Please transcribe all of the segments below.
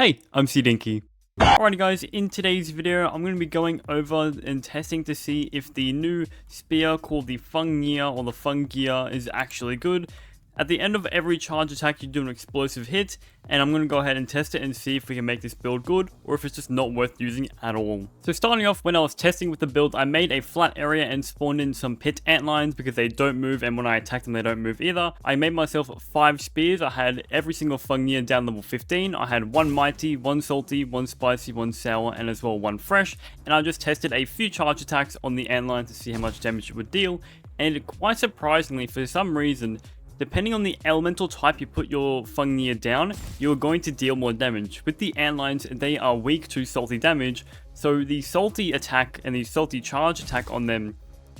Hey, I'm CDiinky. Alrighty guys, in today's video I'm going to be going over and testing to see if the new spear called the Fungnir or the Fungnir is actually good. At the end of every charge attack you do an explosive hit, and I'm going to go ahead and test it and see if we can make this build good or if it's just not worth using at all. So starting off, when I was testing with the build, I made a flat area and spawned in some pit antlines because they don't move, and when I attack them they don't move either. I made myself 5 spears. I had every single Fungnir down level 15. I had 1 mighty, 1 salty, 1 spicy, 1 sour, and as well 1 fresh. And I just tested a few charge attacks on the antline to see how much damage it would deal. And quite surprisingly, for some reason, depending on the elemental type you put your Fungnir down, you're going to deal more damage. With the antlines, they are weak to salty damage, so the salty attack and the salty charge attack on them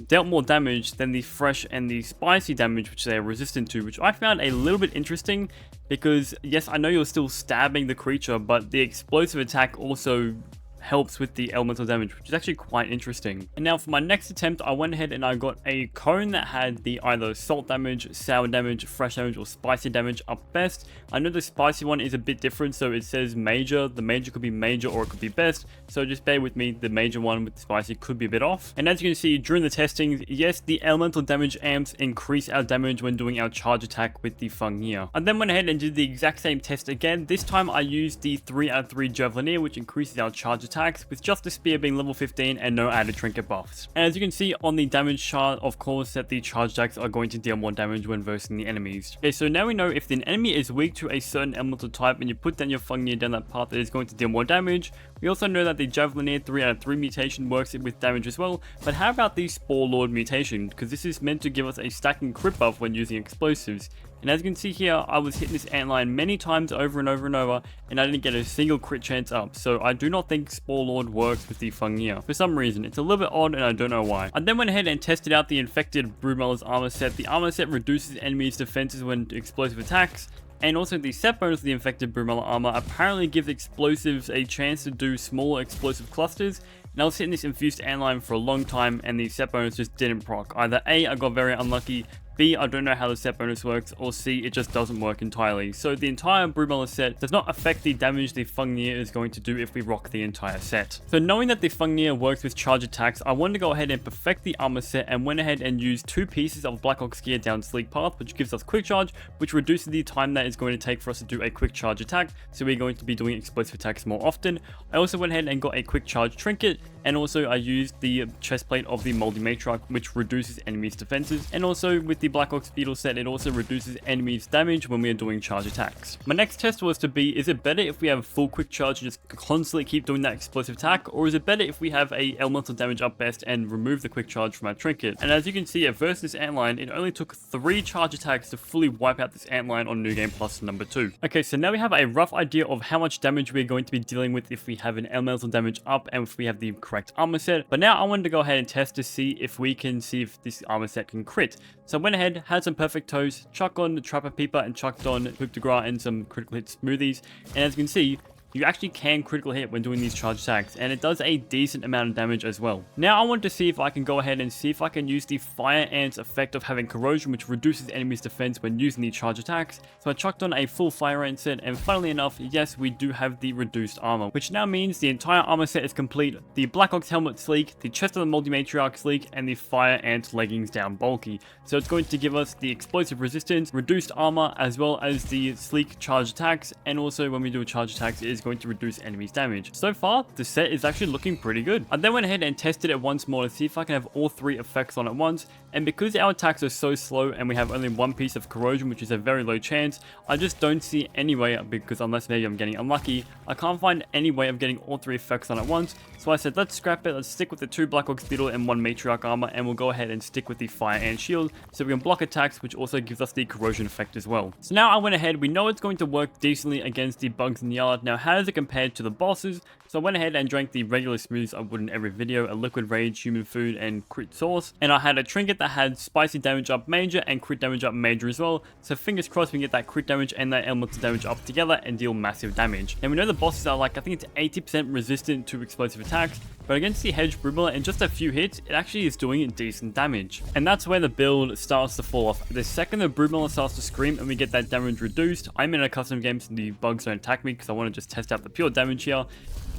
dealt more damage than the fresh and the spicy damage which they are resistant to, which I found a little bit interesting because, yes, I know you're still stabbing the creature, but the explosive attack also helps with the elemental damage, which is actually quite interesting. And now for my next attempt, I went ahead and I got a cone that had the either salt damage, sour damage, fresh damage, or spicy damage up best. I know the spicy one is a bit different, so it says major. The major could be major or it could be best, so just bear with me. The major one with the spicy could be a bit off. And as you can see during the testing, yes, the elemental damage amps increase our damage when doing our charge attack with the Fungnir. I then went ahead and did the exact same test again. This time I used the 3/3 Javelinier, which increases our charge attacks, with just the spear being level 15 and no added trinket buffs. And as you can see on the damage chart, of course, that the charge attacks are going to deal more damage when versing the enemies. Okay, so now we know if an enemy is weak to a certain elemental type and you put down your Fungnir down that path, it is going to deal more damage. We also know that the Javelinier 3/3 mutation works with damage as well, but how about the Spore Lord mutation? Because this is meant to give us a stacking crit buff when using explosives. And as you can see here, I was hitting this antline many times over and over and over, and I didn't get a single crit chance up. So I do not think Spore Lord works with the Fungnir. For some reason, it's a little bit odd and I don't know why. I then went ahead and tested out the infected Broodmother's armor set. The armor set reduces enemies' defenses when explosive attacks. And also the set bonus of the infected Broodmother armor apparently gives explosives a chance to do small explosive clusters. And I was hitting this infused antline for a long time and the set bonus just didn't proc. Either A, I got very unlucky, B, I don't know how the set bonus works, or C, it just doesn't work entirely. So the entire Broodmother set does not affect the damage the Fungnir is going to do if we rock the entire set. So knowing that the Fungnir works with charge attacks, I wanted to go ahead and perfect the armor set and went ahead and used 2 pieces of Black Ox gear down Sleek Path, which gives us quick charge, which reduces the time that it's going to take for us to do a quick charge attack, so we're going to be doing explosive attacks more often. I also went ahead and got a quick charge trinket, and also I used the chest plate of the Moldy Matriarch, which reduces enemies' defenses, and also with the Black Ox Beetle set, it also reduces enemies' damage when we are doing charge attacks. My next test was to be, is it better if we have full quick charge and just constantly keep doing that explosive attack, or is it better if we have a elemental damage up best and remove the quick charge from our trinket? And as you can see, versus this antline, it only took 3 charge attacks to fully wipe out this antline on New Game Plus number 2. Okay, so now we have a rough idea of how much damage we're going to be dealing with if we have an elemental damage up and if we have the correct armor set. But now I wanted to go ahead and test to see if we can see if this armor set can crit. So I went ahead, had some perfect toes, chucked on the Trapper Peeper and chucked on Hoop de Gras and some critical hit smoothies. And as you can see, you actually can critical hit when doing these charge attacks, and it does a decent amount of damage as well. Now I wanted to see if I can go ahead and see if I can use the Fire Ant's effect of having corrosion, which reduces enemies' defense when using the charge attacks. So I chucked on a full Fire Ant set, and funnily enough, yes, we do have the reduced armor, which now means the entire armor set is complete. The Black Ox helmet sleek, the chest of the Moldy Matriarch sleek, and the Fire Ant leggings down bulky. So it's going to give us the explosive resistance, reduced armor, as well as the sleek charge attacks, and also when we do charge attacks, it is going to reduce enemies' damage. So far, the set is actually looking pretty good. I then went ahead and tested it once more to see if I can have all 3 effects on at once, and because our attacks are so slow and we have only 1 piece of corrosion, which is a very low chance, I just don't see any way, because unless maybe I'm getting unlucky, I can't find any way of getting all 3 effects on at once. So I said, let's scrap it, let's stick with the 2 Black Ox Beetle and 1 Matriarch armor, and we'll go ahead and stick with the Fire Ant shield, so we can block attacks, which also gives us the corrosion effect as well. So now I went ahead, we know it's going to work decently against the bugs in the yard. Now how does it compare to the bosses? So I went ahead and drank the regular smoothies I would in every video, a liquid rage, human food, and crit sauce. And I had a trinket that had spicy damage up major and crit damage up major as well. So fingers crossed we can get that crit damage and that elemental damage up together and deal massive damage. And we know the bosses are like, I think it's 80% resistant to explosive attacks. but against the Hedge Brumella in just a few hits, it actually is doing decent damage. And that's where the build starts to fall off. The second the Brumella starts to scream and we get that damage reduced, I'm in a custom game so the bugs don't attack me because I want to just test out the pure damage here.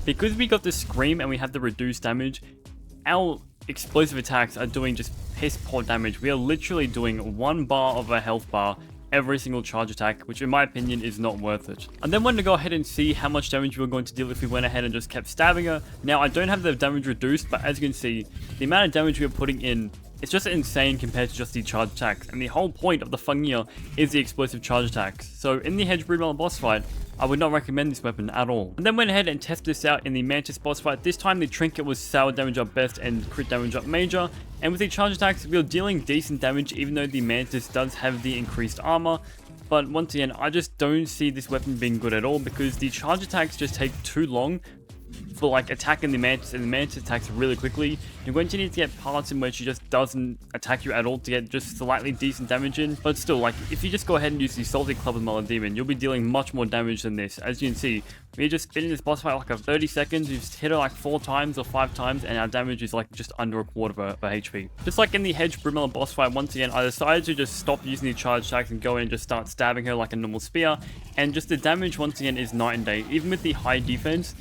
Because we got the scream and we have the reduced damage, our explosive attacks are doing just piss poor damage. We are literally doing 1 bar of a health bar every single charge attack, which in my opinion is not worth it. I then wanted to go ahead and see how much damage we were going to deal if we went ahead and just kept stabbing her. Now I don't have the damage reduced, but as you can see, the amount of damage we are putting in, it's just insane compared to just the charge attacks. And the whole point of the Fungnir is the explosive charge attacks. So in the Hedge Brumella boss fight, I would not recommend this weapon at all. And then went ahead and tested this out in the Mantis boss fight. This time the trinket was sour damage up best and crit damage up major. And with the charge attacks, we were dealing decent damage even though the Mantis does have the increased armor. But once again, I just don't see this weapon being good at all because the charge attacks just take too long for like attacking the Mantis, and the Mantis attacks really quickly. You're going to need to get parts in which she just doesn't attack you at all to get just slightly decent damage in. But still, like if you just go ahead and use the Salty Club with Demon, you'll be dealing much more damage than this. As you can see, we're just spinning this boss fight like a 30 seconds. We've hit her like 4 times or 5 times, and our damage is like just under a quarter of her HP. Just like in the Hedge Brumella boss fight, once again, I decided to just stop using the charge attacks and go in and just start stabbing her like a normal spear. And just the damage once again is night and day. Even with the high defense,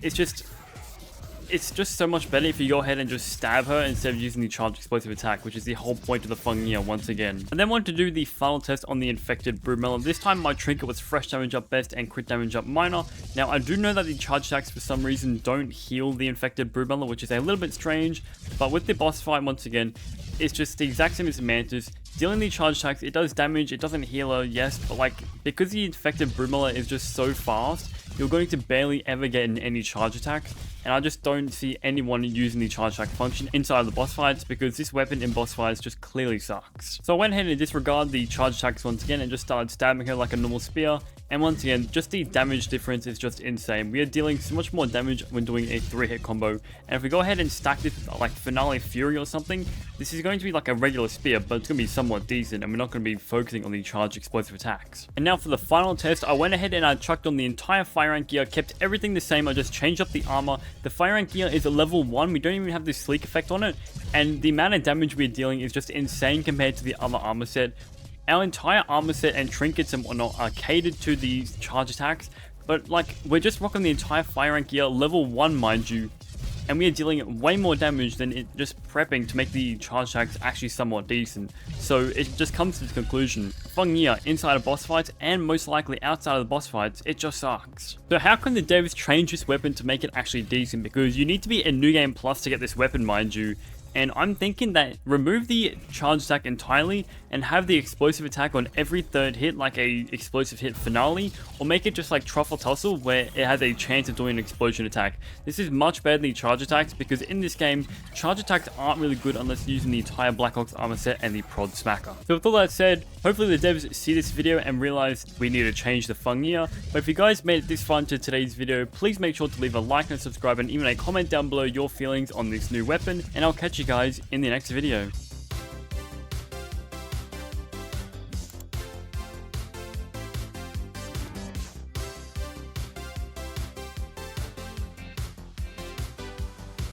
it's just so much better if you go ahead and just stab her instead of using the charged explosive attack, which is the whole point of the Fungnir once again. And then wanted to do the final test on the infected Brumella. This time my trinket was fresh damage up best and crit damage up minor. Now I do know that the charge attacks for some reason don't heal the infected Brumella, which is a little bit strange, but with the boss fight once again, it's just the exact same as the Mantis. Dealing the charge attacks, it does damage, it doesn't heal her, yes, but like, because the infected Brumella is just so fast, you're going to barely ever get in any charge attacks, and I just don't see anyone using the charge attack function inside of the boss fights because this weapon in boss fights just clearly sucks. So I went ahead and disregarded the charge attacks once again and just started stabbing her like a normal spear. And once again, just the damage difference is just insane. We are dealing so much more damage when doing a 3-hit combo. And if we go ahead and stack this with like Finale Fury or something, this is going to be like a regular spear, but it's going to be somewhat decent and we're not going to be focusing on the charged explosive attacks. And now for the final test, I went ahead and I chucked on the entire fire rank gear, kept everything the same. I just changed up the armor. The fire rank gear is a level 1. We don't even have the sleek effect on it. And the amount of damage we're dealing is just insane compared to the other armor set. Our entire armor set and trinkets and whatnot are catered to these charge attacks, but like we're just rocking the entire fire rank gear, level 1 mind you, and we are dealing way more damage than it just prepping to make the charge attacks actually somewhat decent. So it just comes to the conclusion, Fungnir inside of boss fights and most likely outside of the boss fights, it just sucks. So how can the devs change this weapon to make it actually decent? Because you need to be in New Game Plus to get this weapon mind you. And I'm thinking that remove the charge attack entirely and have the explosive attack on every 3rd hit like a explosive hit finale, or make it just like Truffle Tussle where it has a chance of doing an explosion attack. This is much better than the charge attacks because in this game, charge attacks aren't really good unless using the entire Black Ops armor set and the prod smacker. So with all that said, hopefully the devs see this video and realize we need to change the Fungnir. But if you guys made it this far into today's video, please make sure to leave a like and subscribe and even a comment down below your feelings on this new weapon, and I'll catch you guys in the next video.